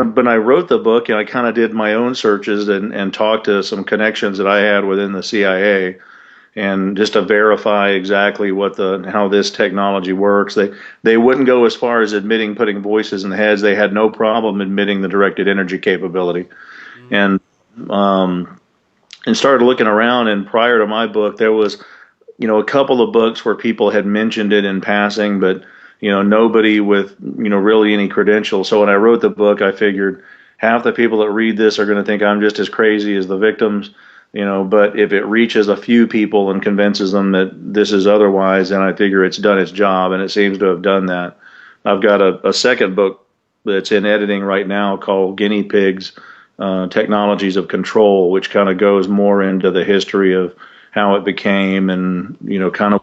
when I wrote the book, I kind of did my own searches and talked to some connections that I had within the CIA, and just to verify exactly what the how this technology works. They wouldn't go as far as admitting putting voices in the heads. They had no problem admitting the directed energy capability, Mm. and um, and started looking around. And prior to my book, there was a couple of books where people had mentioned it in passing, but nobody with really any credentials. So when I wrote the book, I figured half the people that read this are going to think I'm just as crazy as the victims. But if it reaches a few people and convinces them that this is otherwise, then I figure it's done its job, and it seems to have done that. I've got a second book that's in editing right now called Guinea Pigs, Technologies of Control, which kind of goes more into the history of how it became, and kind of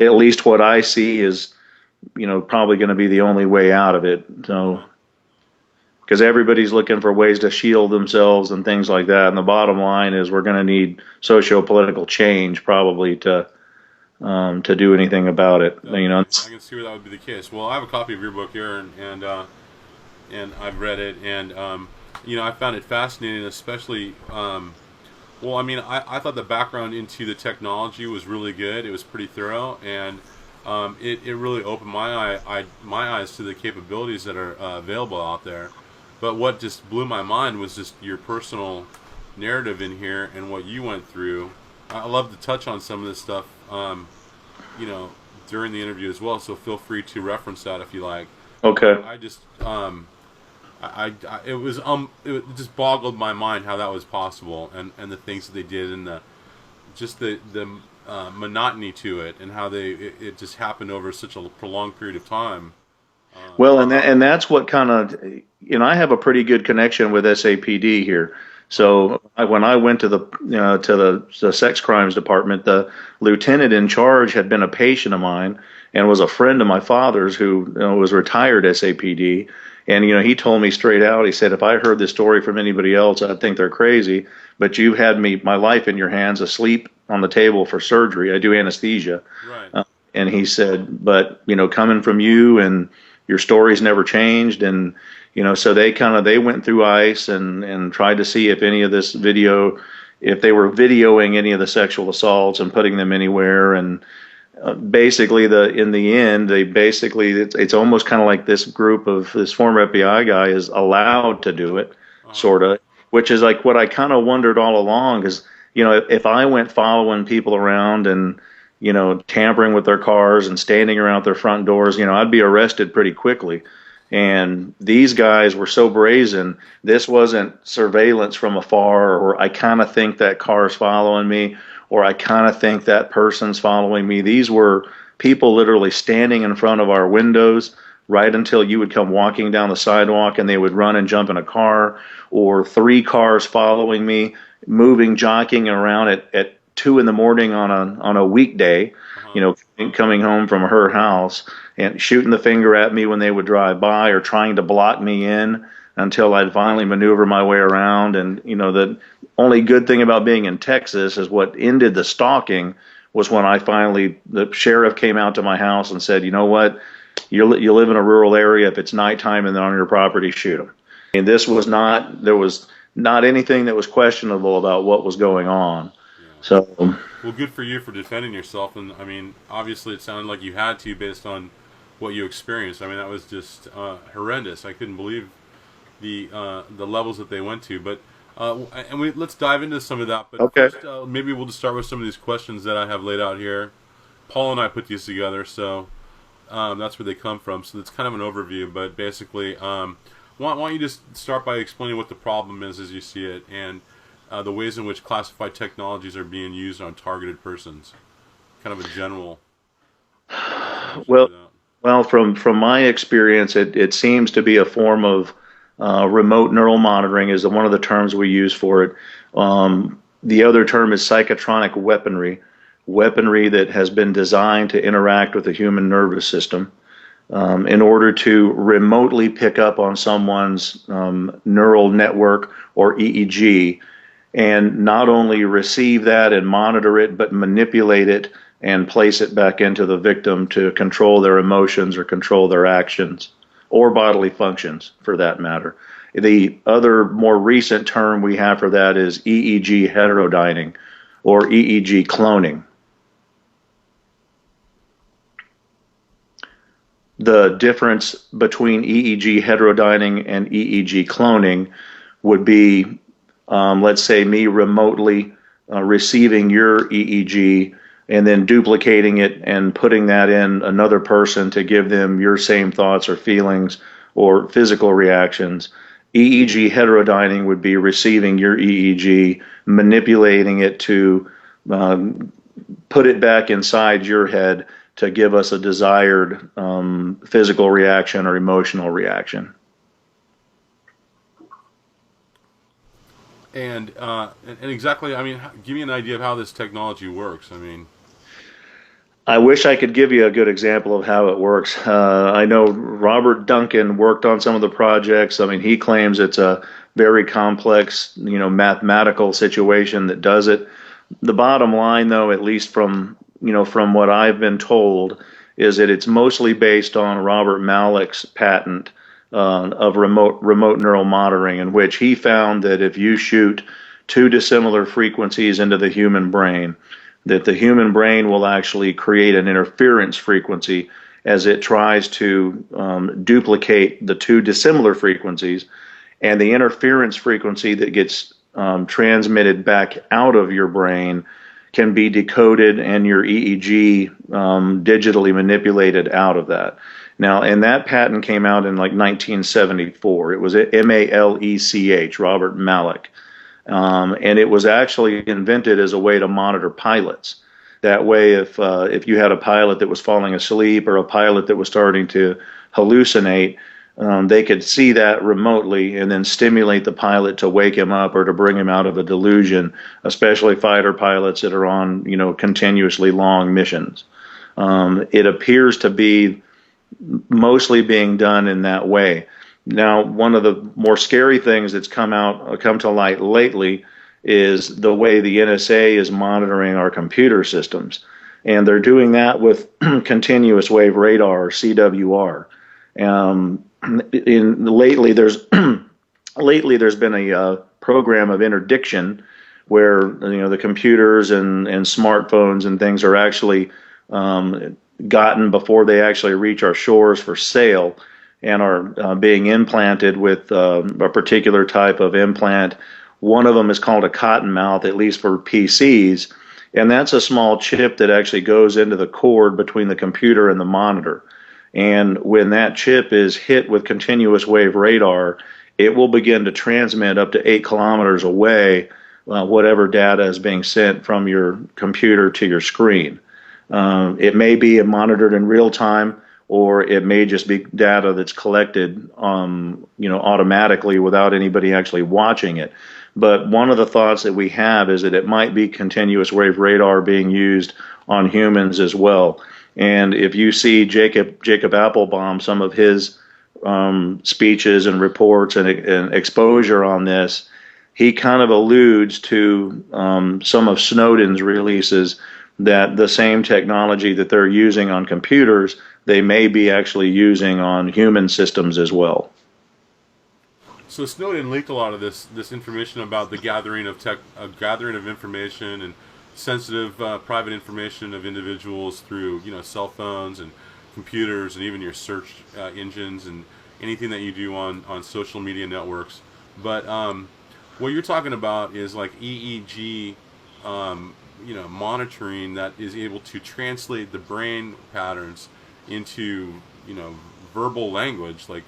at least what I see is probably going to be the only way out of it. So because everybody's looking for ways to shield themselves and things like that, and the bottom line is we're going to need socio-political change probably to do anything about it. Definitely, I can see where that would be the case. Well, I have a copy of your book here, and I've read it, and I found it fascinating, especially. Well, I mean, I thought the background into the technology was really good. It was pretty thorough, and it really opened my eyes to the capabilities that are available out there. But what just blew my mind was just your personal narrative in here and what you went through. I love to touch on some of this stuff, you know, during the interview as well. So feel free to reference that if you like. But Okay. I just, it just boggled my mind how that was possible, and the things that they did, and the monotony to it, and how it just happened over such a prolonged period of time. Um, Well, and that's what kind of, I have a pretty good connection with SAPD here. right. So when I went to the sex crimes department, the lieutenant in charge had been a patient of mine and was a friend of my father's who was retired SAPD. And he told me straight out. He said, if I heard this story from anybody else, I'd think they're crazy. But you had my life in your hands, asleep on the table for surgery. I do anesthesia. Right. And he said, but coming from you, and your story's never changed. And so they went through ICE and tried to see if any of this video, if they were videoing any of the sexual assaults and putting them anywhere. And basically, in the end, they basically, it's almost kind of like this former FBI guy is allowed to do it, Uh-huh. sort of, which is like what I kind of wondered all along. Because if I went following people around and tampering with their cars and standing around their front doors, I'd be arrested pretty quickly. And these guys were so brazen. This wasn't surveillance from afar, or I kind of think that car's following me, or I kind of think that person's following me. These were people literally standing in front of our windows right until you would come walking down the sidewalk, and they would run and jump in a car, or three cars following me, moving, jockeying around at 2 in the morning on a weekday, you Uh-huh. know, coming home from her house and shooting the finger at me when they would drive by, or trying to block me in until I'd finally maneuver my way around. And the only good thing about being in Texas is what ended the stalking was when the sheriff came out to my house and said, you know what, you live in a rural area. If it's nighttime and they're on your property, shoot them. And there was not anything that was questionable about what was going on. Yeah. So, Well, good for you for defending yourself, and I mean, obviously, it sounded like you had to based on what you experienced. I mean, that was just horrendous. I couldn't believe the levels that they went to. But let's dive into some of that. But okay. first, maybe we'll just start with some of these questions that I have laid out here. Paul and I put these together, so that's where they come from. So it's kind of an overview, but basically, why don't you just start by explaining what the problem is as you see it, and the ways in which classified technologies are being used on targeted persons. Kind of a general explanation for Well, that. from my experience, it seems to be a form of remote neural monitoring is one of the terms we use for it. The other term is psychotronic weaponry that has been designed to interact with the human nervous system in order to remotely pick up on someone's neural network or EEG, and not only receive that and monitor it, but manipulate it and place it back into the victim to control their emotions or control their actions or bodily functions for that matter. The other more recent term we have for that is EEG heterodyning or EEG cloning. The difference between EEG heterodyning and EEG cloning would be, let's say, me remotely receiving your EEG and then duplicating it and putting that in another person to give them your same thoughts or feelings or physical reactions. EEG heterodyning would be receiving your EEG, manipulating it to put it back inside your head to give us a desired physical reaction or emotional reaction. And exactly, I mean, give me an idea of how this technology works. I mean, I wish I could give you a good example of how it works. I know Robert Duncan worked on some of the projects. I mean, he claims it's a very complex, mathematical situation that does it. The bottom line, though, at least from what I've been told, is that it's mostly based on Robert Malik's patent of remote neural monitoring, in which he found that if you shoot two dissimilar frequencies into the human brain, that the human brain will actually create an interference frequency as it tries to duplicate the two dissimilar frequencies, and the interference frequency that gets transmitted back out of your brain can be decoded and your EEG digitally manipulated out of that. Now, and that patent came out in like 1974. It was Malech, Robert Malik. And it was actually invented as a way to monitor pilots. That way, if you had a pilot that was falling asleep or a pilot that was starting to hallucinate, they could see that remotely and then stimulate the pilot to wake him up or to bring him out of a delusion, especially fighter pilots that are on, continuously long missions. It appears to be mostly being done in that way. Now, one of the more scary things that's come to light lately is the way the NSA is monitoring our computer systems. And they're doing that with continuous wave radar, or CWR. Lately there's been a program of interdiction where the computers and smartphones and things are actually gotten before they actually reach our shores for sale, and are being implanted with a particular type of implant. One of them is called a cottonmouth, at least for PCs, and that's a small chip that actually goes into the cord between the computer and the monitor. And when that chip is hit with continuous wave radar, it will begin to transmit up to 8 kilometers away whatever data is being sent from your computer to your screen. It may be monitored in real time, or it may just be data that's collected, automatically without anybody actually watching it. But one of the thoughts that we have is that it might be continuous wave radar being used on humans as well. And if you see Jacob Applebaum, some of his speeches and reports and exposure on this, he kind of alludes to some of Snowden's releases that the same technology that they're using on computers, they may be actually using on human systems as well. So Snowden leaked a lot of this information about the gathering of information and sensitive private information of individuals through cell phones and computers and even your search engines and anything that you do on social media networks. But what you're talking about is like EEG monitoring that is able to translate the brain patterns into verbal language, like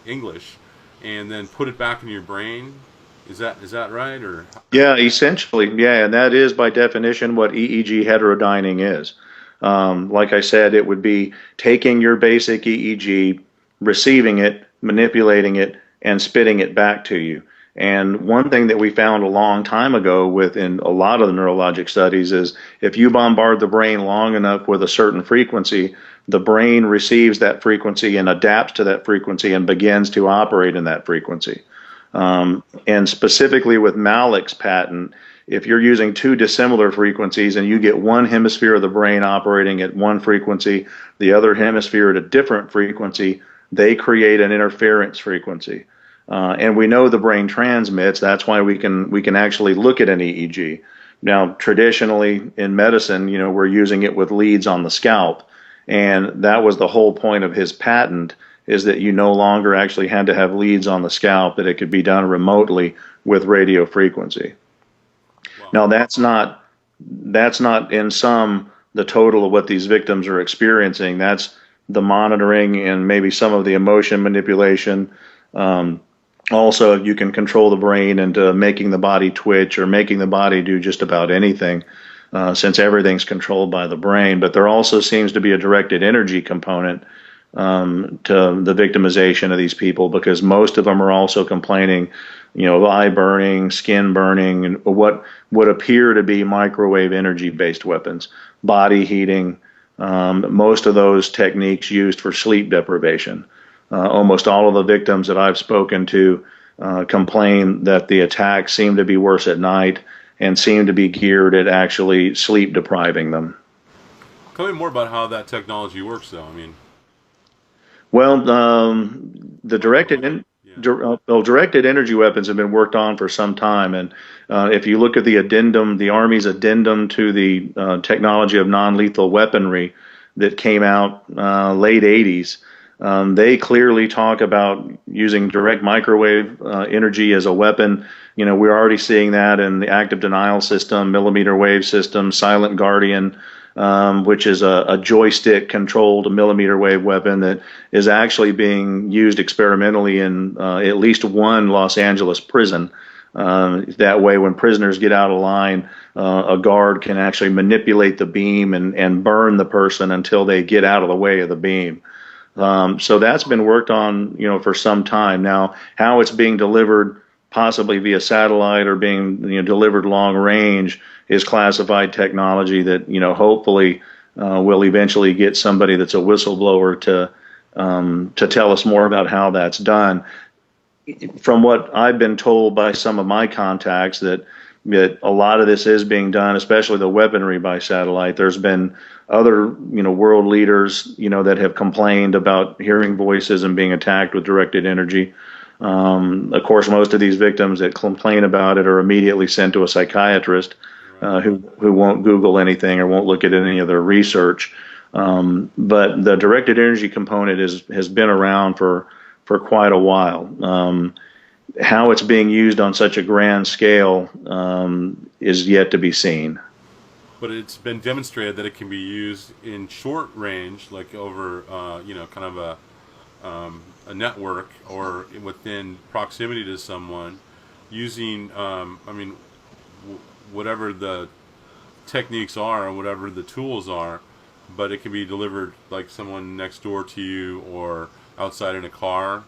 English, and then put it back in your brain. Is that right? Or yeah, essentially, yeah, and that is by definition what EEG heterodyning is. Like I said, it would be taking your basic EEG, receiving it, manipulating it, and spitting it back to you. And one thing that we found a long time ago within a lot of the neurologic studies is if you bombard the brain long enough with a certain frequency, the brain receives that frequency and adapts to that frequency and begins to operate in that frequency. And specifically with Malik's patent, if you're using two dissimilar frequencies and you get one hemisphere of the brain operating at one frequency, the other hemisphere at a different frequency, they create an interference frequency. And we know the brain transmits. That's why we can actually look at an EEG. Now, traditionally in medicine, we're using it with leads on the scalp, and that was the whole point of his patent, is that you no longer actually had to have leads on the scalp, that it could be done remotely with radio frequency. Wow. Now, that's not in sum the total of what these victims are experiencing. That's the monitoring and maybe some of the emotion manipulation. Also, you can control the brain into making the body twitch or making the body do just about anything, since everything's controlled by the brain. But there also seems to be a directed energy component to the victimization of these people, because most of them are also complaining, of eye burning, skin burning, and what would appear to be microwave energy-based weapons, body heating, most of those techniques used for sleep deprivation. Almost all of the victims that I've spoken to complain that the attacks seem to be worse at night and seem to be geared at actually sleep depriving them. Tell me more about how that technology works, though. I mean, Well, the directed energy weapons have been worked on for some time, and if you look at the addendum, the Army's addendum to the technology of non-lethal weaponry that came out late '80s. They clearly talk about using direct microwave energy as a weapon. We're already seeing that in the active denial system, millimeter wave system, Silent Guardian, which is a joystick-controlled millimeter wave weapon that is actually being used experimentally in at least one Los Angeles prison. That way, when prisoners get out of line, a guard can actually manipulate the beam and burn the person until they get out of the way of the beam. So that's been worked on, for some time now. How it's being delivered, possibly via satellite or being delivered long range, is classified technology that hopefully will eventually get somebody that's a whistleblower to tell us more about how that's done. From what I've been told by some of my contacts, that a lot of this is being done, especially the weaponry, by satellite. There's been other, world leaders, that have complained about hearing voices and being attacked with directed energy. Of course, most of these victims that complain about it are immediately sent to a psychiatrist, who won't Google anything or won't look at any of their research. But the directed energy component has been around for quite a while. How it's being used on such a grand scale is yet to be seen. but it's been demonstrated that it can be used in short range, like over, kind of a network or within proximity to someone, using, whatever the techniques are or whatever the tools are, but it can be delivered like someone next door to you or outside in a car.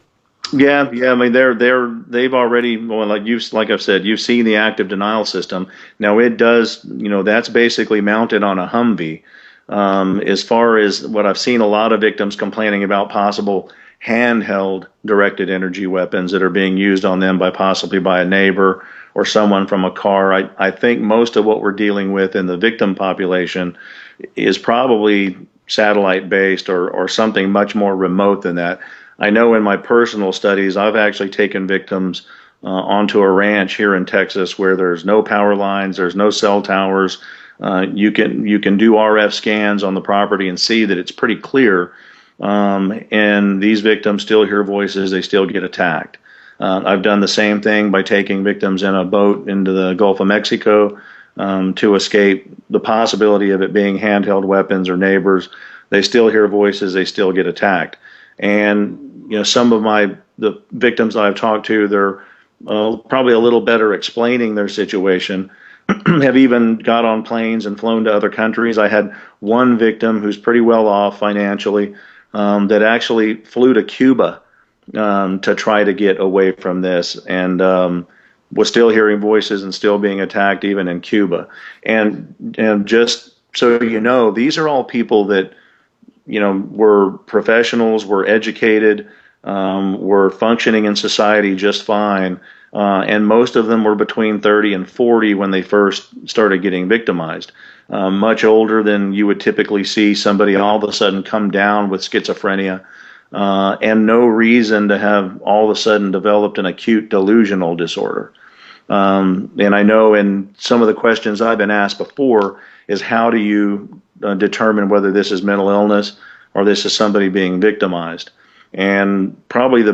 Yeah. I mean, they've already, well, like I've said, you've seen the active denial system. Now it does, that's basically mounted on a Humvee. As far as what I've seen, a lot of victims complaining about possible handheld directed energy weapons that are being used on them possibly by a neighbor or someone from a car. I think most of what we're dealing with in the victim population is probably satellite based or something much more remote than that. I know in my personal studies, I've actually taken victims onto a ranch here in Texas where there's no power lines, there's no cell towers. You can do RF scans on the property and see that it's pretty clear. And these victims still hear voices, they still get attacked. I've done the same thing by taking victims in a boat into the Gulf of Mexico to escape the possibility of it being handheld weapons or neighbors. They still hear voices, they still get attacked. And some of the victims I've talked to, they're probably a little better explaining their situation, have even got on planes and flown to other countries. I had one victim who's pretty well off financially that actually flew to Cuba to try to get away from this, and was still hearing voices and still being attacked even in Cuba. And just so these are all people that were professionals, were educated, were functioning in society just fine, and most of them were between 30 and 40 when they first started getting victimized. Much older than you would typically see somebody all of a sudden come down with schizophrenia. and no reason to have all of a sudden developed an acute delusional disorder. And I know in some of the questions I've been asked before is how do you determine whether this is mental illness or this is somebody being victimized? And probably the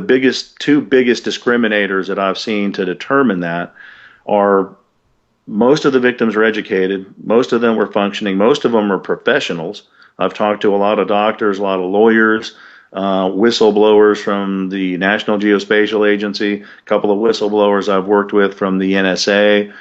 two biggest discriminators that I've seen to determine that are most of the victims are educated, most of them were functioning, most of them are professionals. I've talked to a lot of doctors, a lot of lawyers, whistleblowers from the National Geospatial Agency, a couple of whistleblowers I've worked with from the NSA.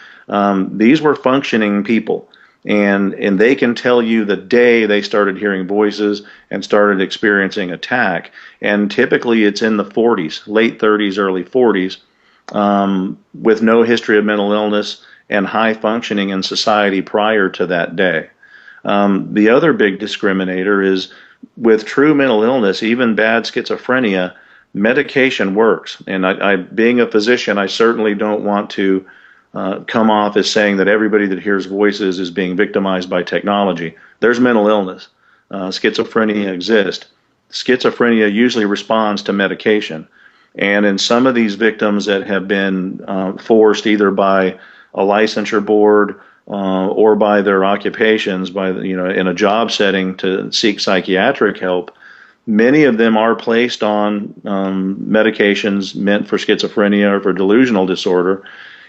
These were functioning people, and they can tell you the day they started hearing voices and started experiencing attack. And typically it's in the 40s, late 30s, early 40s, with no history of mental illness and high functioning in society prior to that day. The other big discriminator is with true mental illness, even bad schizophrenia, medication works. And I being a physician, I certainly don't want to come off as saying that everybody that hears voices is being victimized by technology. There's mental illness. Schizophrenia exists. Schizophrenia usually responds to medication. And in some of these victims that have been forced either by a licensure board or by their occupations, in a job setting to seek psychiatric help, many of them are placed on medications meant for schizophrenia or for delusional disorder.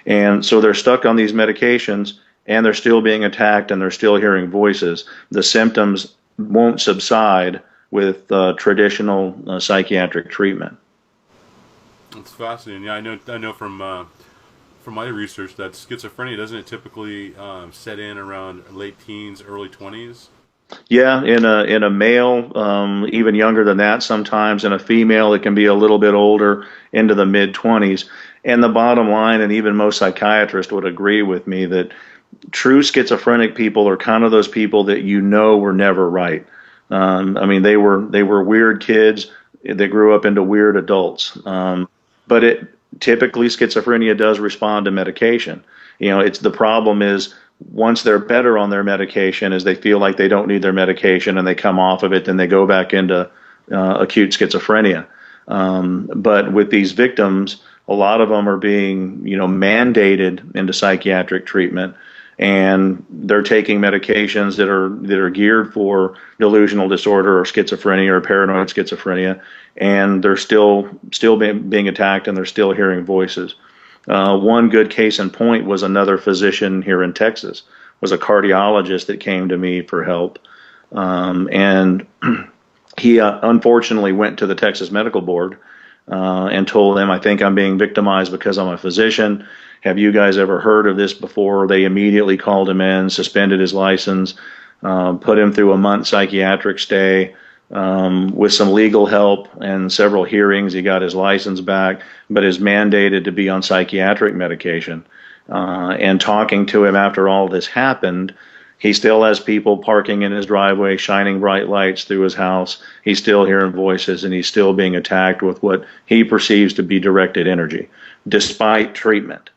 And so they're stuck on these medications and they're still being attacked and they're still hearing voices. The symptoms won't subside with traditional psychiatric treatment. It's fascinating. Yeah, I know from my research that schizophrenia, doesn't it typically set in around late teens, early 20s? Yeah, in a male, even younger than that sometimes. In a female, it can be a little bit older, into the mid-20s. And the bottom line, and even most psychiatrists would agree with me, that true schizophrenic people are kind of those people that were never right. They were weird kids. They grew up into weird adults. But typically schizophrenia does respond to medication. It's the problem is once they're better on their medication, is they feel like they don't need their medication and they come off of it, then they go back into acute schizophrenia. But with these victims, a lot of them are being, mandated into psychiatric treatment, and they're taking medications that are geared for delusional disorder or schizophrenia or paranoid schizophrenia, and they're still being attacked and they're still hearing voices. One good case in point was another physician here in Texas, was a cardiologist that came to me for help, and he unfortunately went to the Texas Medical Board and told them, I think I'm being victimized because I'm a physician. Have you guys ever heard of this before? They immediately called him in, suspended his license, put him through a month psychiatric stay. With some legal help and several hearings, he got his license back, but is mandated to be on psychiatric medication. And talking to him after all this happened, he still has people parking in his driveway, shining bright lights through his house. He's still hearing voices, and he's still being attacked with what he perceives to be directed energy, despite treatment.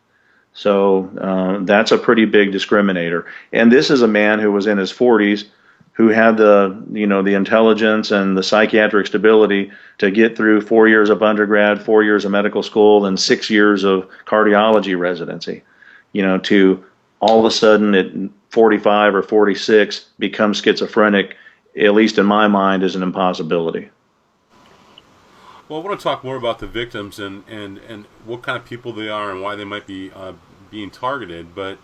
So that's a pretty big discriminator. And this is a man who was in his 40s, who had the intelligence and the psychiatric stability to get through 4 years of undergrad, 4 years of medical school, and 6 years of cardiology residency, to all of a sudden at 45 or 46 become schizophrenic, at least in my mind, is an impossibility. Well, I want to talk more about the victims and what kind of people they are and why they might be being targeted, but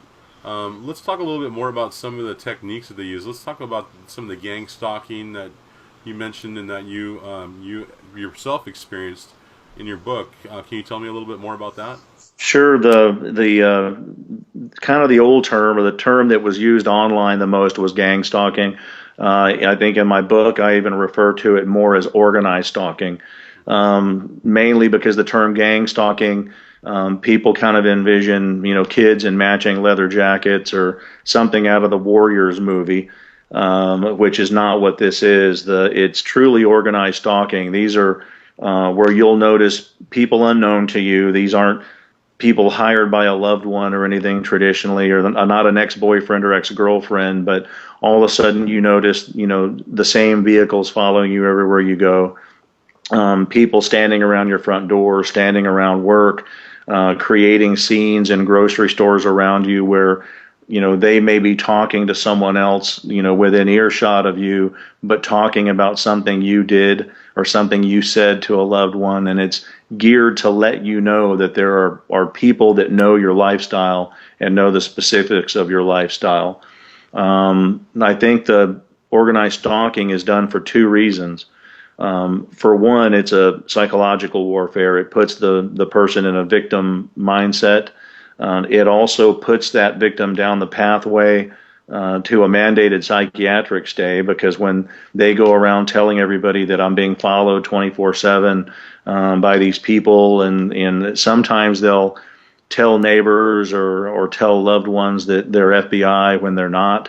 let's talk a little bit more about some of the techniques that they use. Let's talk about some of the gang stalking that you mentioned and that you yourself experienced in your book. Can you tell me a little bit more about that? Sure. The kind of the old term, or the term that was used online the most, was gang stalking. I think in my book I even refer to it more as organized stalking, mainly because the term gang stalking, people kind of envision, kids in matching leather jackets or something out of the Warriors movie, which is not what this is. It's truly organized stalking. These are where you'll notice people unknown to you. These aren't people hired by a loved one or anything traditionally, or not an ex-boyfriend or ex-girlfriend, but all of a sudden you notice, the same vehicles following you everywhere you go. people standing around your front door, standing around work, creating scenes in grocery stores around you where, they may be talking to someone else, within earshot of you, but talking about something you did or something you said to a loved one. And it's geared to let you know that there are people that know your lifestyle and know the specifics of your lifestyle. I think the organized stalking is done for two reasons. For one, it's a psychological warfare. It puts the person in a victim mindset. It also puts that victim down the pathway to a mandated psychiatric stay, because when they go around telling everybody that I'm being followed 24/7 by these people, and sometimes they'll tell neighbors or tell loved ones that they're FBI when they're not.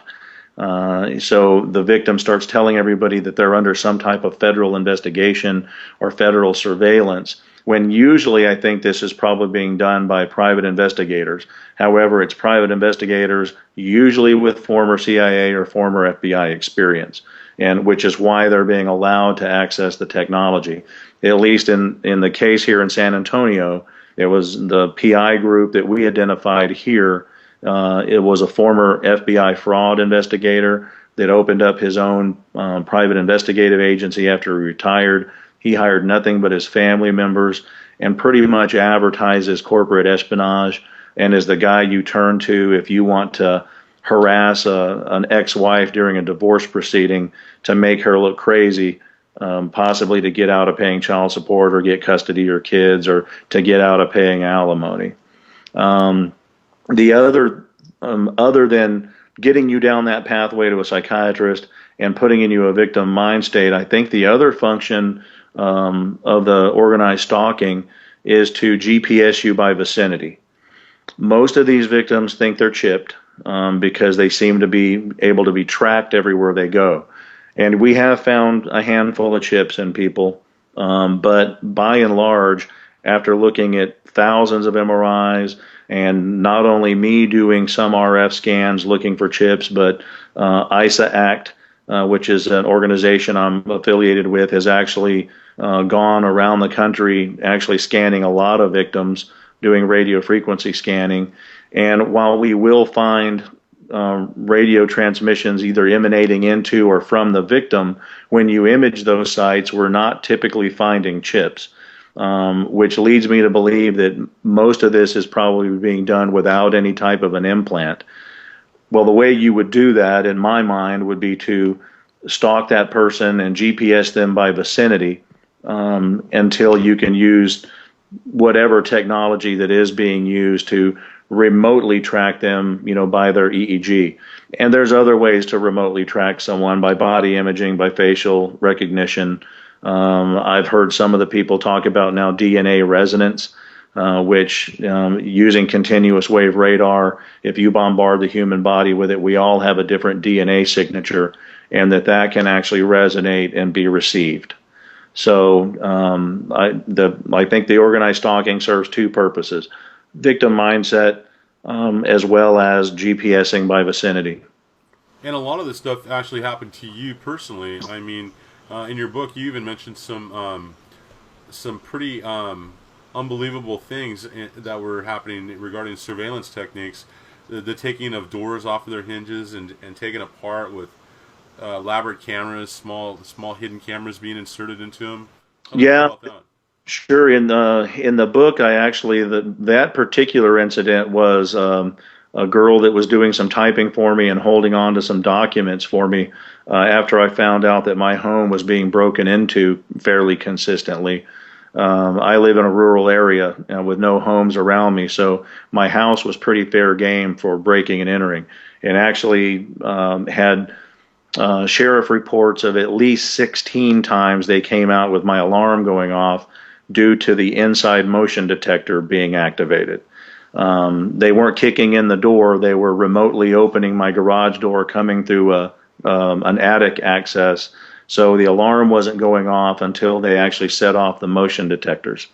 So the victim starts telling everybody that they're under some type of federal investigation or federal surveillance, when usually I think this is probably being done by private investigators. However, it's private investigators, usually with former CIA or former FBI experience, and which is why they're being allowed to access the technology. At least in the case here in San Antonio, it was the PI group that we identified here. It was a former FBI fraud investigator that opened up his own private investigative agency after he retired. He hired nothing but his family members and pretty much advertises corporate espionage, and is the guy you turn to if you want to harass an ex-wife during a divorce proceeding to make her look crazy, possibly to get out of paying child support or get custody of your kids or to get out of paying alimony. The other than getting you down that pathway to a psychiatrist and putting in you a victim mind state, I think the other function of the organized stalking is to GPS you by vicinity. Most of these victims think they're chipped because they seem to be able to be tracked everywhere they go. And we have found a handful of chips in people, but by and large, after looking at thousands of MRIs, and not only me doing some RF scans looking for chips, but ISA ACT, which is an organization I'm affiliated with, has actually gone around the country actually scanning a lot of victims, doing radio frequency scanning. And while we will find radio transmissions either emanating into or from the victim, when you image those sites, we're not typically finding chips. Which leads me to believe that most of this is probably being done without any type of an implant. Well, the way you would do that, in my mind, would be to stalk that person and GPS them by vicinity until you can use whatever technology that is being used to remotely track them, by their EEG. And there's other ways to remotely track someone by body imaging, by facial recognition. I've heard some of the people talk about now DNA resonance, which using continuous wave radar, if you bombard the human body with it, we all have a different DNA signature, and that can actually resonate and be received. So I think the organized stalking serves two purposes: victim mindset, as well as GPSing by vicinity. And a lot of this stuff actually happened to you personally. I mean, in your book, you even mentioned some pretty unbelievable things that were happening regarding surveillance techniques, the taking of doors off of their hinges and taken apart with elaborate cameras, small hidden cameras being inserted into them. Yeah, sure. In the book, I actually that particular incident was a girl that was doing some typing for me and holding on to some documents for me after I found out that my home was being broken into fairly consistently. I live in a rural area with no homes around me, so my house was pretty fair game for breaking and entering, and actually had sheriff reports of at least 16 times they came out with my alarm going off due to the inside motion detector being activated. They weren't kicking in the door, they were remotely opening my garage door coming through an attic access, so the alarm wasn't going off until they actually set off the motion detectors.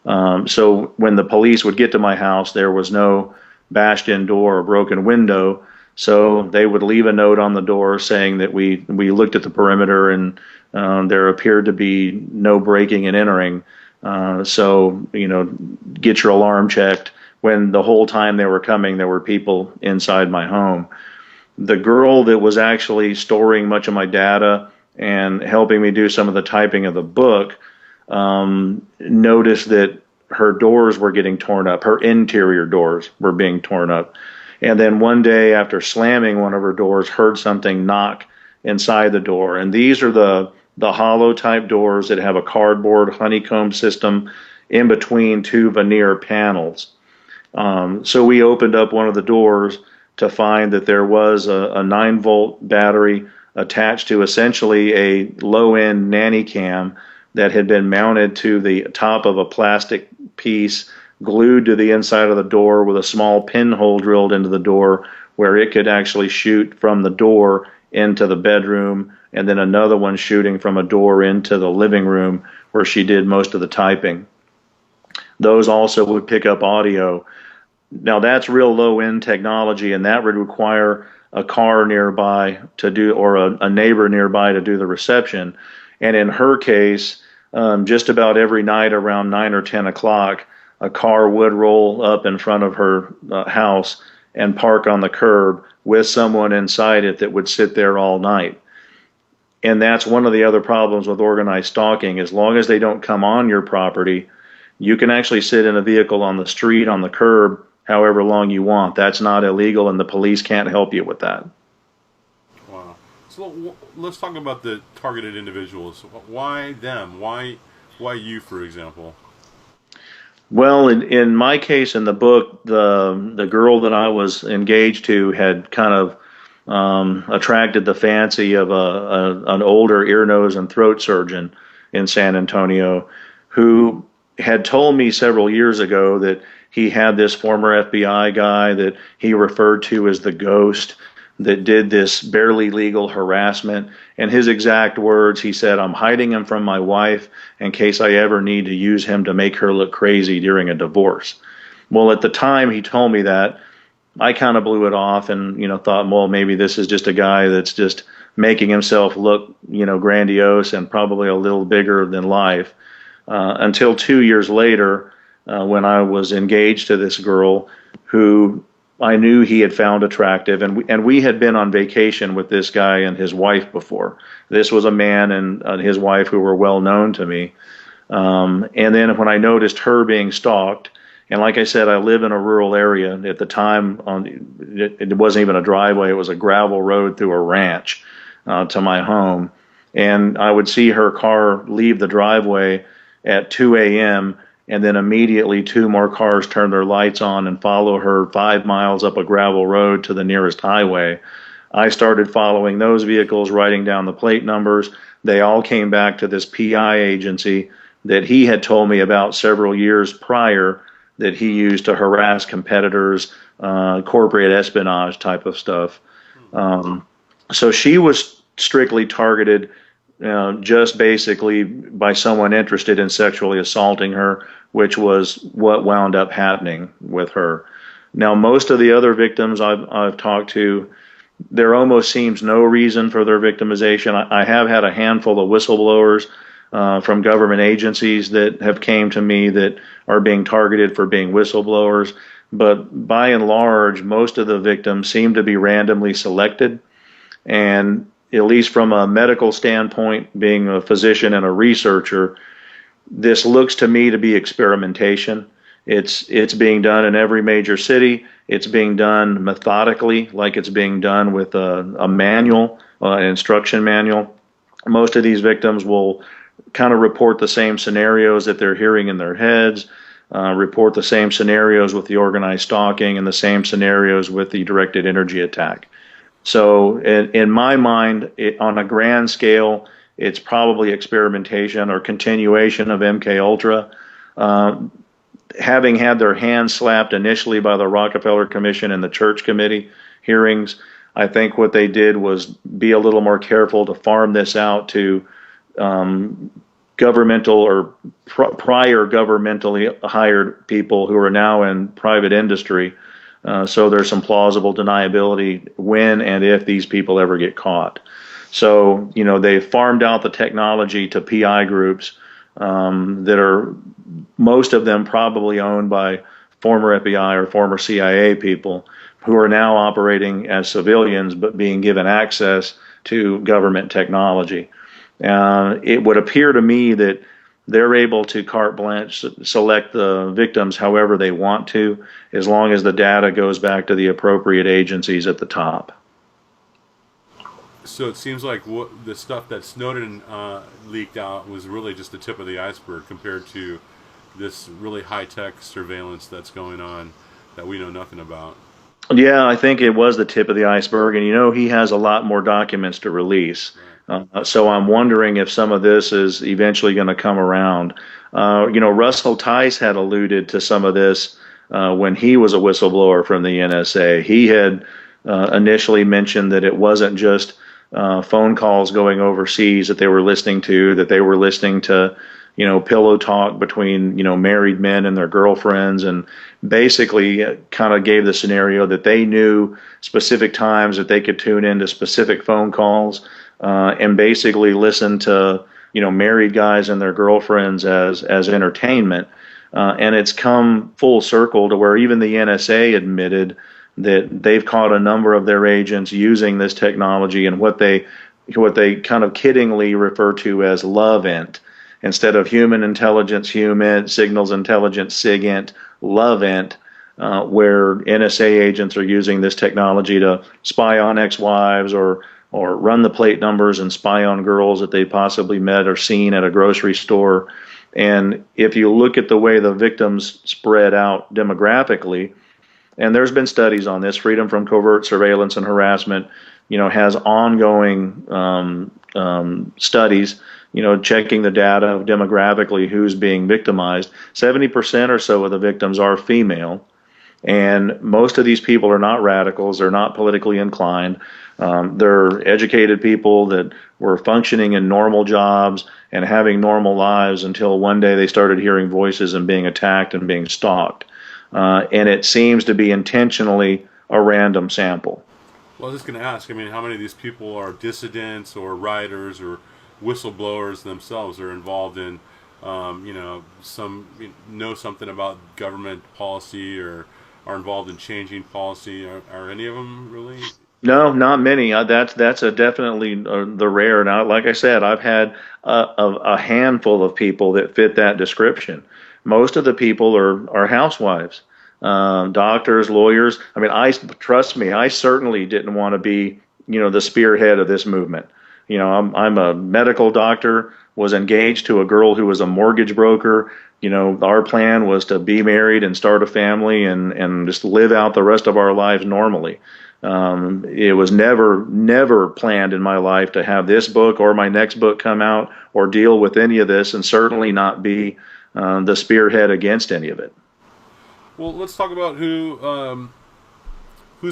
So when the police would get to my house, there was no bashed in door or broken window. So they would leave a note on the door saying that we looked at the perimeter and there appeared to be no breaking and entering. So, get your alarm checked. When the whole time they were coming, there were people inside my home. The girl that was actually storing much of my data and helping me do some of the typing of the book noticed that her doors were getting torn up. Her interior doors were being torn up. And then one day, after slamming one of her doors, heard something knock inside the door. And these are the hollow type doors that have a cardboard honeycomb system in between two veneer panels. So we opened up one of the doors to find that there was a 9-volt battery attached to essentially a low-end nanny cam that had been mounted to the top of a plastic piece glued to the inside of the door with a small pinhole drilled into the door where it could actually shoot from the door into the bedroom, and then another one shooting from a door into the living room where she did most of the typing. Those also would pick up audio. Now that's real low-end technology, and that would require a car nearby to do, or a neighbor nearby to do the reception. And in her case, just about every night around 9 or 10 o'clock, a car would roll up in front of her house and park on the curb with someone inside it that would sit there all night. And that's one of the other problems with organized stalking. As long as they don't come on your property, you can actually sit in a vehicle on the street, on the curb, however long you want. That's not illegal, and the police can't help you with that. Wow. So let's talk about the targeted individuals. Why them? Why you, for example? Well, in my case in the book, the girl that I was engaged to had kind of attracted the fancy of an older ear, nose, and throat surgeon in San Antonio, who had told me several years ago that he had this former FBI guy that he referred to as the Ghost that did this barely legal harassment. And his exact words, he said, "I'm hiding him from my wife in case I ever need to use him to make her look crazy during a divorce." Well, at the time he told me that, I kind of blew it off and, thought, well, maybe this is just a guy that's just making himself look, grandiose and probably a little bigger than life. Until 2 years later, when I was engaged to this girl who I knew he had found attractive, and we had been on vacation with this guy and his wife before. This was a man and his wife who were well known to me. And then when I noticed her being stalked, and like I said, I live in a rural area. At the time, it wasn't even a driveway; it was a gravel road through a ranch to my home. And I would see her car leave the driveway at 2 a.m., and then immediately 2 more cars turn their lights on and follow her 5 miles up a gravel road to the nearest highway. I started following those vehicles, writing down the plate numbers. They all came back to this PI agency that he had told me about several years prior that he used to harass competitors, corporate espionage type of stuff. So she was strictly targeted just basically by someone interested in sexually assaulting her, which was what wound up happening with her. Now, most of the other victims I've talked to, there almost seems no reason for their victimization. I have had a handful of whistleblowers from government agencies that have came to me that are being targeted for being whistleblowers. But by and large, most of the victims seem to be randomly selected. And at least from a medical standpoint, being a physician and a researcher, this looks to me to be experimentation. It's being done in every major city. It's being done methodically, like it's being done with a manual, an instruction manual. Most of these victims will kind of report the same scenarios that they're hearing in their heads, report the same scenarios with the organized stalking, and the same scenarios with the directed energy attack. So in my mind, on a grand scale, it's probably experimentation or continuation of MK Ultra. Having had their hands slapped initially by the Rockefeller Commission and the Church Committee hearings, I think what they did was be a little more careful to farm this out to governmental or prior governmentally hired people who are now in private industry So there's some plausible deniability when and if these people ever get caught. So, they farmed out the technology to PI groups that are, most of them probably owned by former FBI or former CIA people who are now operating as civilians but being given access to government technology. It would appear to me that they're able to carte blanche select the victims however they want to, as long as the data goes back to the appropriate agencies at the top. So it seems like the stuff that Snowden leaked out was really just the tip of the iceberg compared to this really high-tech surveillance that's going on that we know nothing about. Yeah, I think it was the tip of the iceberg, and he has a lot more documents to release. So I'm wondering if some of this is eventually going to come around. Russell Tice had alluded to some of this when he was a whistleblower from the NSA. He had initially mentioned that it wasn't just phone calls going overseas that they were listening to, that they were listening to, pillow talk between, married men and their girlfriends, and basically kind of gave the scenario that they knew specific times that they could tune into specific phone calls and basically listen to, married guys and their girlfriends as entertainment. And it's come full circle to where even the NSA admitted that they've caught a number of their agents using this technology and what they kind of kiddingly refer to as LOVEINT. Instead of human intelligence, human signals intelligence, SIGINT, LOVEINT, where NSA agents are using this technology to spy on ex-wives or run the plate numbers and spy on girls that they possibly met or seen at a grocery store. And if you look at the way the victims spread out demographically, and there's been studies on this, Freedom from Covert Surveillance and Harassment, has ongoing studies, checking the data of demographically who's being victimized. 70% or so of the victims are female. And most of these people are not radicals. They're not politically inclined. They're educated people that were functioning in normal jobs and having normal lives until one day they started hearing voices and being attacked and being stalked. And it seems to be intentionally a random sample. Well, I was just going to ask, how many of these people are dissidents or writers or whistleblowers themselves are involved in, know something about government policy or are involved in changing policy? Are any of them really? No, not many. That's definitely the rare. Now, like I said, I've had a handful of people that fit that description. Most of the people are housewives, doctors, lawyers. Trust me, I certainly didn't want to be, the spearhead of this movement. I'm a medical doctor, was engaged to a girl who was a mortgage broker. Our plan was to be married and start a family and just live out the rest of our lives normally. It was never planned in my life to have this book or my next book come out or deal with any of this, and certainly not be the spearhead against any of it. Well, let's talk about who's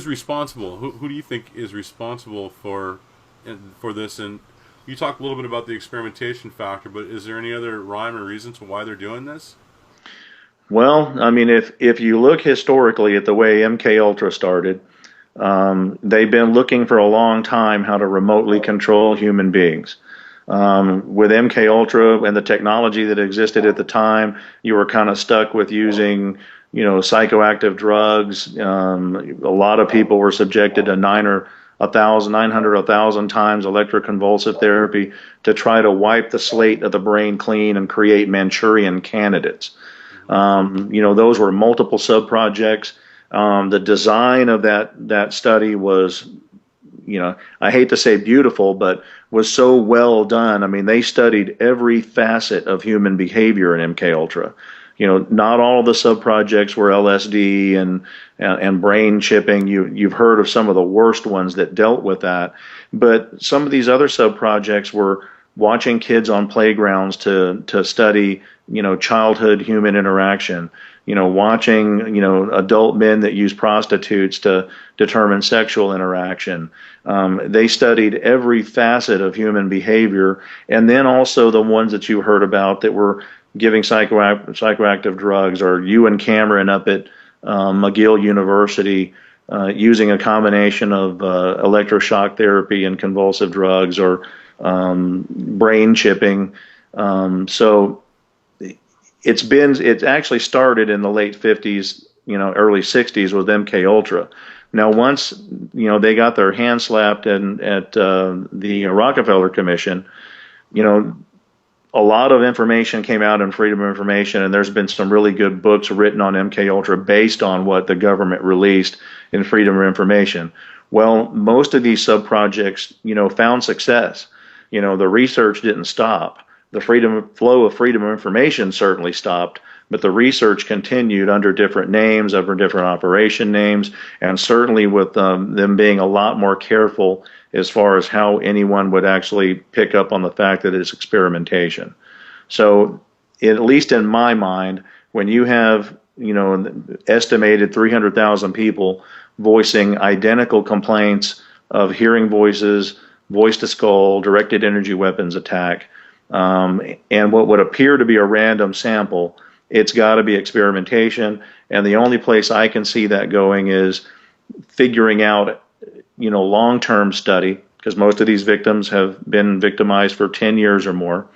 responsible. Who do you think is responsible for this? And you talked a little bit about the experimentation factor, but is there any other rhyme or reason to why they're doing this? Well, if you look historically at the way MK Ultra started, they've been looking for a long time how to remotely control human beings. With MK Ultra and the technology that existed at the time, you were kind of stuck with using, psychoactive drugs. A lot of people were subjected to 900 or 1,000 times electroconvulsive therapy to try to wipe the slate of the brain clean and create Manchurian candidates. Those were multiple sub-projects. The design of that study was, I hate to say beautiful, but was so well done. They studied every facet of human behavior in MK Ultra. Not all of the sub-projects were LSD and brain chipping. You've heard of some of the worst ones that dealt with that. But some of these other sub-projects were watching kids on playgrounds to study, childhood human interaction. Watching, adult men that use prostitutes to determine sexual interaction. They studied every facet of human behavior, and then also the ones that you heard about that were giving psychoactive drugs, or Ewan Cameron up at McGill University, using a combination of electroshock therapy and convulsive drugs, or brain chipping. So it's actually started in the late 50s, early 60s with MK Ultra. Now, once they got their hand slapped at the Rockefeller Commission, a lot of information came out in Freedom of Information, and there's been some really good books written on MK Ultra based on what the government released in Freedom of Information. Well, most of these sub-projects, found success. The research didn't stop. The flow of freedom of information certainly stopped, but the research continued under different names, under different operation names, and certainly with them being a lot more careful as far as how anyone would actually pick up on the fact that it's experimentation. So, at least in my mind, when you have, estimated 300,000 people voicing identical complaints of hearing voices, voice to skull, directed energy weapons attack, and what would appear to be a random sample, it's got to be experimentation. And the only place I can see that going is figuring out, long-term study, because most of these victims have been victimized for 10 years or more.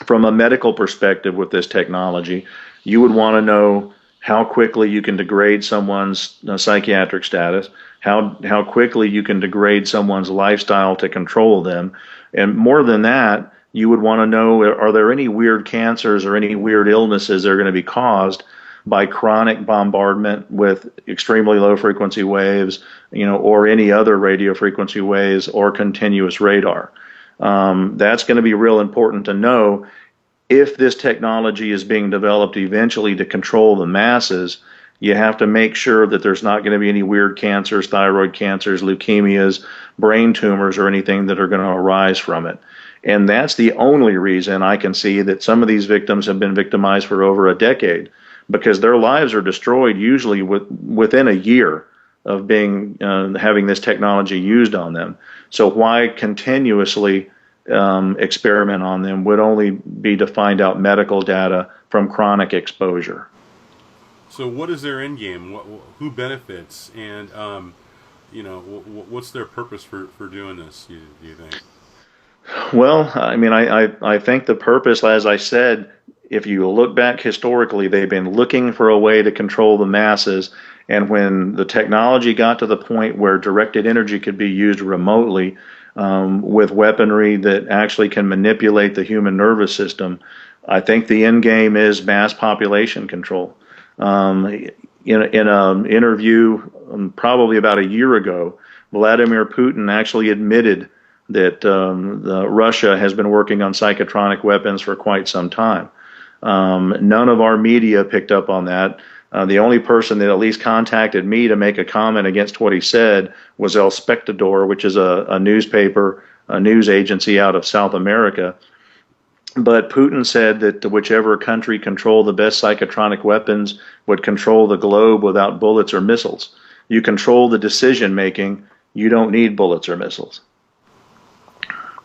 From a medical perspective with this technology, you would want to know how quickly you can degrade someone's psychiatric status, how quickly you can degrade someone's lifestyle to control them. And more than that, you would want to know, are there any weird cancers or any weird illnesses that are going to be caused by chronic bombardment with extremely low frequency waves, or any other radio frequency waves or continuous radar. That's going to be real important to know if this technology is being developed eventually to control the masses. You have to make sure that there's not going to be any weird cancers, thyroid cancers, leukemias, brain tumors, or anything that are going to arise from it. And that's the only reason I can see that some of these victims have been victimized for over a decade, because their lives are destroyed usually within a year of having this technology used on them. So why continuously experiment on them would only be to find out medical data from chronic exposure. So what is their end game? Who benefits? And what's their purpose for doing this, do you think? Well, I think the purpose, as I said, if you look back historically, they've been looking for a way to control the masses. And when the technology got to the point where directed energy could be used remotely, with weaponry that actually can manipulate the human nervous system, I think the end game is mass population control. In an interview probably about a year ago, Vladimir Putin actually admitted that Russia has been working on psychotronic weapons for quite some time. None of our media picked up on that. The only person that at least contacted me to make a comment against what he said was El Spectador, which is a newspaper, a news agency out of South America. But Putin said that whichever country controlled the best psychotronic weapons would control the globe without bullets or missiles. You control the decision making, you don't need bullets or missiles.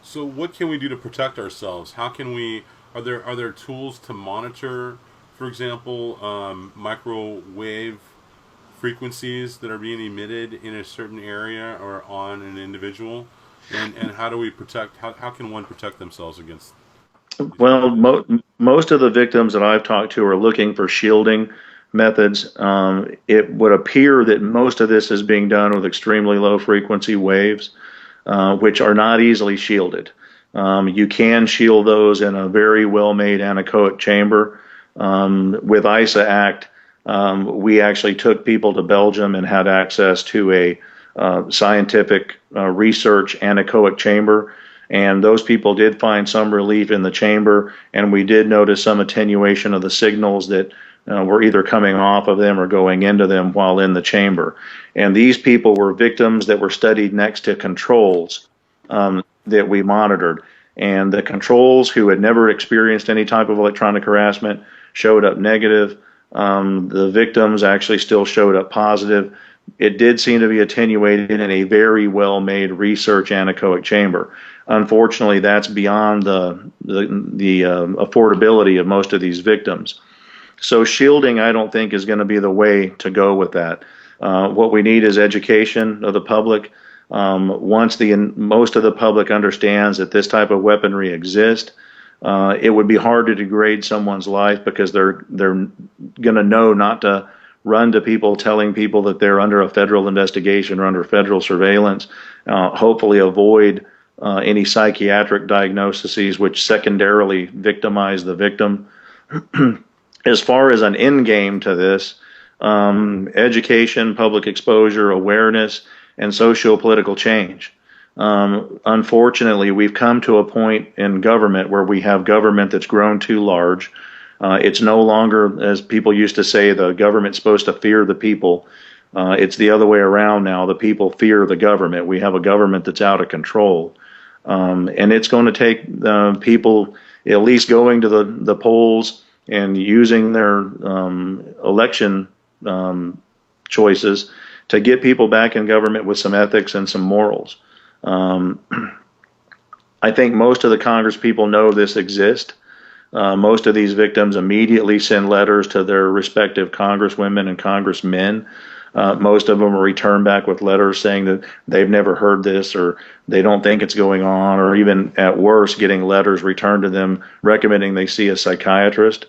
So what can we do to protect ourselves? How can we, are there tools to monitor, for example, microwave frequencies that are being emitted in a certain area or on an individual? And how do we protect, how can one protect themselves against? Well, most of the victims that I've talked to are looking for shielding methods. It would appear that most of this is being done with extremely low frequency waves, which are not easily shielded. You can shield those in a very well-made anechoic chamber. With ISA Act, we actually took people to Belgium and had access to a scientific research anechoic chamber. And those people did find some relief in the chamber, and we did notice some attenuation of the signals that were either coming off of them or going into them while in the chamber. And these people were victims that were studied next to controls that we monitored. And the controls, who had never experienced any type of electronic harassment, showed up negative. The victims actually still showed up positive. It did seem to be attenuated in a very well-made research anechoic chamber. Unfortunately, that's beyond the affordability of most of these victims. So shielding, I don't think, is going to be the way to go with that. What we need is education of the public. Once most of the public understands that this type of weaponry exists, it would be hard to degrade someone's life because they're going to know not to run to people telling people that they're under a federal investigation or under federal surveillance. Hopefully, avoid any psychiatric diagnoses which secondarily victimize the victim. As far as an end game to this, education, public exposure, awareness, and socio-political change. Unfortunately, we've come to a point in government where we have government that's grown too large. It's no longer, as people used to say, the government's supposed to fear the people. It's the other way around now. The people fear the government. We have a government that's out of control. And it's going to take people at least going to the polls and using their election choices to get people back in government with some ethics and some morals. I think most of the Congress people know this exists. Most of these victims immediately send letters to their respective congresswomen and congressmen. Most of them return back with letters saying that they've never heard this or they don't think it's going on, or even at worst, getting letters returned to them recommending they see a psychiatrist.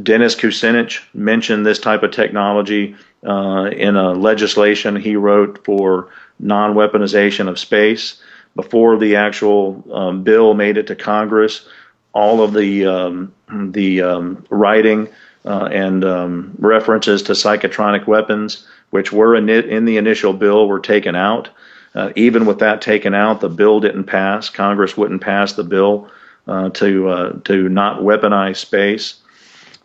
Dennis Kucinich mentioned this type of technology in a legislation he wrote for non-weaponization of space. Before the actual bill made it to Congress, all of the writing and references to psychotronic weapons, which were in the initial bill, were taken out. Even with that taken out, the bill didn't pass. Congress wouldn't pass the bill to not weaponize space.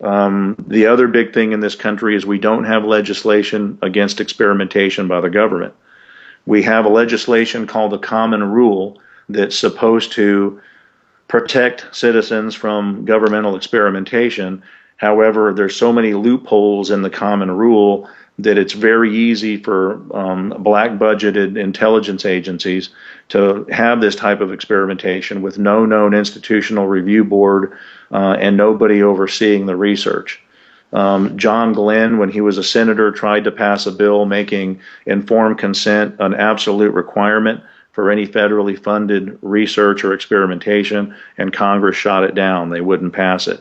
The other big thing in this country is we don't have legislation against experimentation by the government. We have a legislation called the Common Rule that's supposed to protect citizens from governmental experimentation. However, there's so many loopholes in the Common Rule that it's very easy for black budgeted intelligence agencies to have this type of experimentation with no known institutional review board and nobody overseeing the research. John Glenn, when he was a senator, tried to pass a bill making informed consent an absolute requirement for any federally funded research or experimentation, and Congress shot it down. They wouldn't pass it.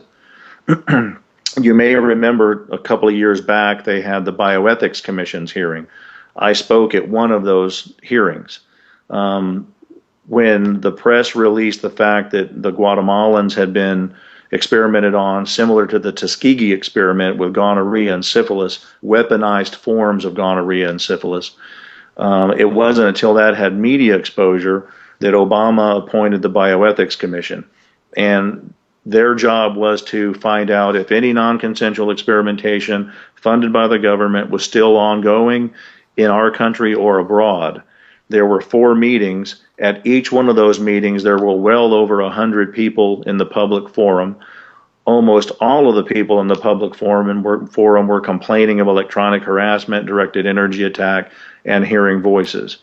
You may remember a couple of years back, they had the Bioethics Commission's hearing. I spoke at one of those hearings. When the press released the fact that the Guatemalans had been experimented on, similar to the Tuskegee experiment with gonorrhea and syphilis, weaponized forms of gonorrhea and syphilis, it wasn't until that had media exposure that Obama appointed the Bioethics Commission. And their job was to find out if any non-consensual experimentation funded by the government was still ongoing in our country or abroad. There were 4 meetings. At each one of those meetings, there were well over 100 people in the public forum. Almost all of the people in the public forum were complaining of electronic harassment, directed energy attack, and hearing voices.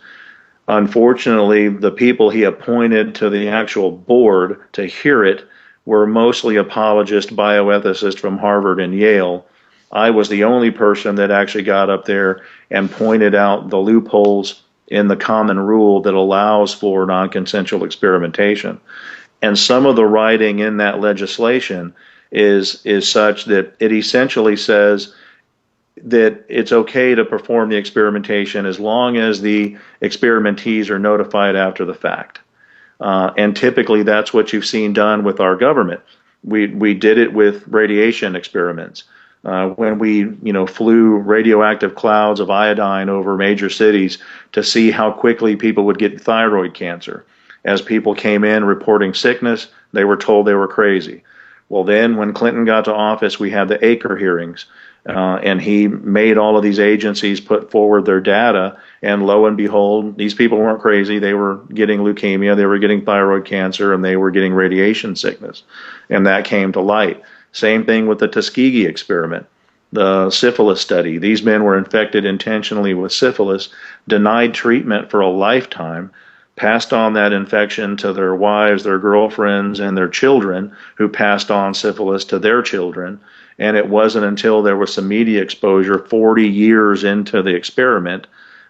Unfortunately, the people he appointed to the actual board to hear it were mostly apologist bioethicists from Harvard and Yale. I was the only person that actually got up there and pointed out the loopholes in the Common Rule that allows for non-consensual experimentation. And some of the writing in that legislation is such that it essentially says that it's okay to perform the experimentation as long as the experimentees are notified after the fact. And typically that's what you've seen done with our government. We did it with radiation experiments. When we flew radioactive clouds of iodine over major cities to see how quickly people would get thyroid cancer. As people came in reporting sickness, they were told they were crazy. Well, then when Clinton got to office, we had the Acre hearings. And he made all of these agencies put forward their data, and lo and behold, these people weren't crazy. They were getting leukemia, they were getting thyroid cancer, and they were getting radiation sickness. And that came to light. Same thing with the Tuskegee experiment, the syphilis study. These men were infected intentionally with syphilis, denied treatment for a lifetime, passed on that infection to their wives, their girlfriends, and their children, who passed on syphilis to their children. And it wasn't until there was some media exposure 40 years into the experiment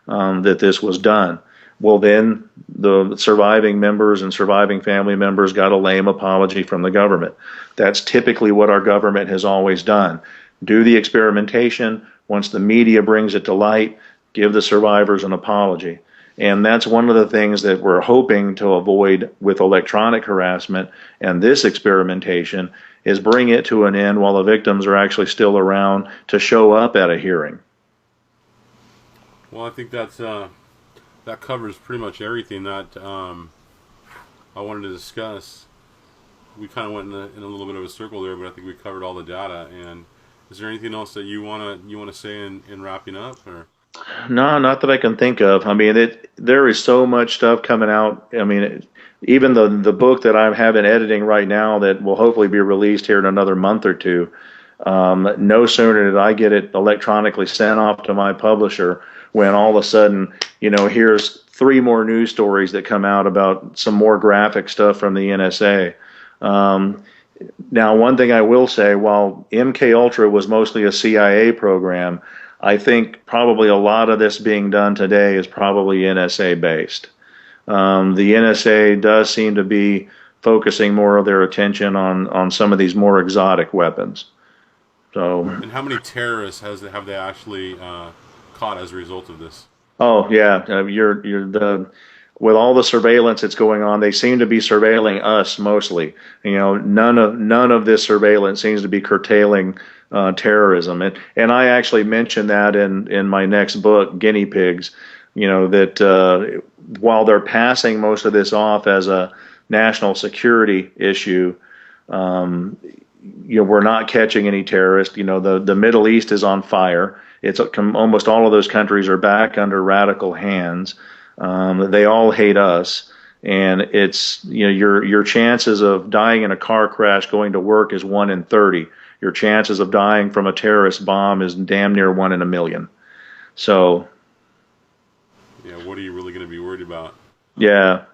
that this was done. Well, then the surviving members and surviving family members got a lame apology from the government. That's typically what our government has always done. Do the experimentation. Once the media brings it to light, give the survivors an apology. And that's one of the things that we're hoping to avoid with electronic harassment and this experimentation is bring it to an end while the victims are actually still around to show up at a hearing. Well, I think that covers pretty much everything that I wanted to discuss. We kind of went in a little bit of a circle there, but I think we covered all the data. And is there anything else that you wanna say in wrapping up, or? No, not that I can think of. I mean, there is so much stuff coming out. I mean, even the book that I have in editing right now that will hopefully be released here in another month or two. No sooner did I get it electronically sent off to my publisher when all of a sudden, here's 3 more news stories that come out about some more graphic stuff from the NSA. Now, one thing I will say, while MK Ultra was mostly a CIA program, I think probably a lot of this being done today is probably NSA based. The NSA does seem to be focusing more of their attention on some of these more exotic weapons. So. And how many terrorists have they actually caught as a result of this? Oh yeah, with all the surveillance that's going on, they seem to be surveilling us mostly. None of this surveillance seems to be curtailing terrorism. And I actually mentioned that in my next book, Guinea Pigs. That while they're passing most of this off as a national security issue, we're not catching any terrorists. The Middle East is on fire. It's almost all of those countries are back under radical hands. They all hate us, and it's your chances of dying in a car crash going to work is 1 in 30. Your chances of dying from a terrorist bomb is damn near 1 in a million. So, yeah, what are you really going to be worried about? Yeah.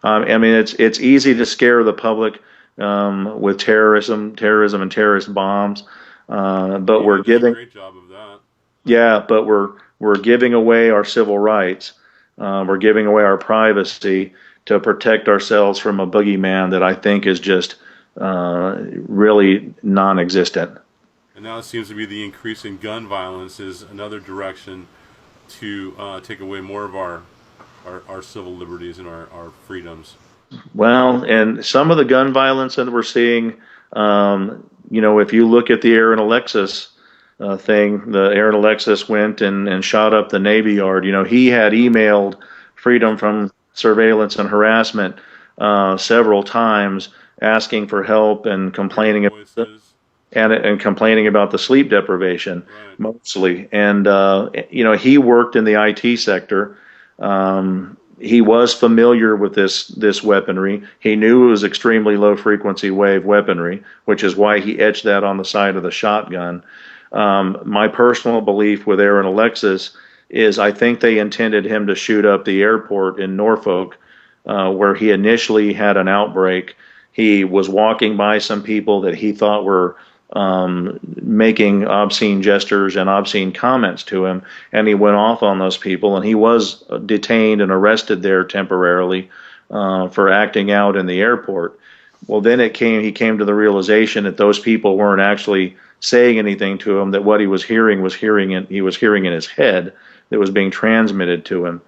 I mean, it's easy to scare the public with terrorism, and terrorist bombs, but we're giving a great job of that. Yeah, but we're giving away our civil rights. We're giving away our privacy to protect ourselves from a boogeyman that I think is just really non-existent. And now it seems to be the increase in gun violence is another direction to take away more of our civil liberties and our freedoms. Well, and some of the gun violence that we're seeing, if you look at the Aaron Alexis thing, the Aaron Alexis went and shot up the Navy Yard. He had emailed Freedom from Surveillance and Harassment several times, asking for help and complaining and complaining about the sleep deprivation, right, mostly. And he worked in the IT sector. He was familiar with this weaponry. He knew it was extremely low frequency wave weaponry, which is why he etched that on the side of the shotgun. My personal belief with Aaron Alexis is I think they intended him to shoot up the airport in Norfolk, where he initially had an outbreak. He was walking by some people that he thought were making obscene gestures and obscene comments to him, and he went off on those people, and he was detained and arrested there temporarily for acting out in the airport. Well, then he came to the realization that those people weren't actually saying anything to him, that what he was hearing in his head that was being transmitted to him.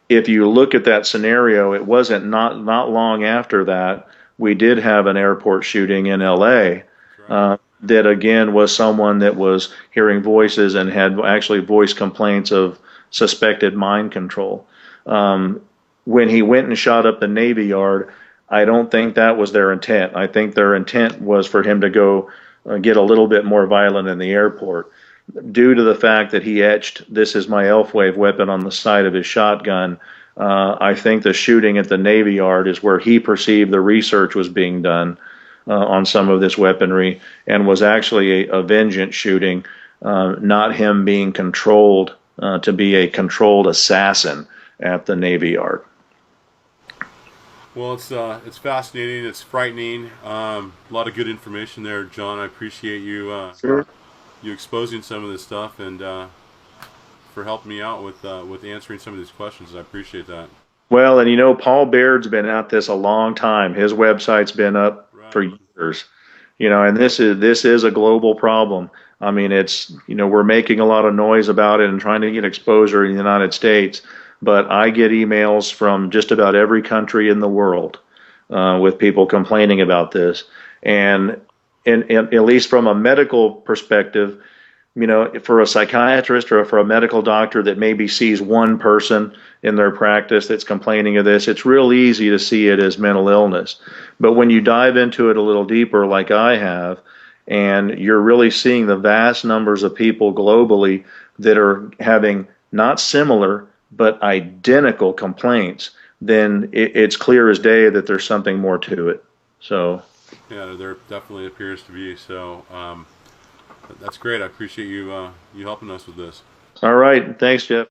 If you look at that scenario, it wasn't not long after that we did have an airport shooting in LA that again was someone that was hearing voices and had actually voiced complaints of suspected mind control. When he went and shot up the Navy Yard, I don't think that was their intent. I think their intent was for him to go get a little bit more violent in the airport. Due to the fact that he etched "This is my Elf Wave weapon" on the side of his shotgun, I think the shooting at the Navy Yard is where he perceived the research was being done on some of this weaponry, and was actually a vengeance shooting, not him being controlled to be a controlled assassin at the Navy Yard. Well, it's fascinating. It's frightening. A lot of good information there, John. I appreciate you Sure. you exposing some of this stuff and for helping me out with answering some of these questions. I appreciate that. Well, and Paul Baird's been at this a long time. His website's been up Right for on. years. And this is a global problem. I mean, we're making a lot of noise about it and trying to get exposure in the United States, but I get emails from just about every country in the world with people complaining about this. And at least from a medical perspective, for a psychiatrist or for a medical doctor that maybe sees one person in their practice that's complaining of this, it's real easy to see it as mental illness. But when you dive into it a little deeper, like I have, and you're really seeing the vast numbers of people globally that are having not similar, but identical complaints, then it's clear as day that there's something more to it. So, Yeah, there definitely appears to be. So that's great. I appreciate you you helping us with this. all right. Thanks, Jeff.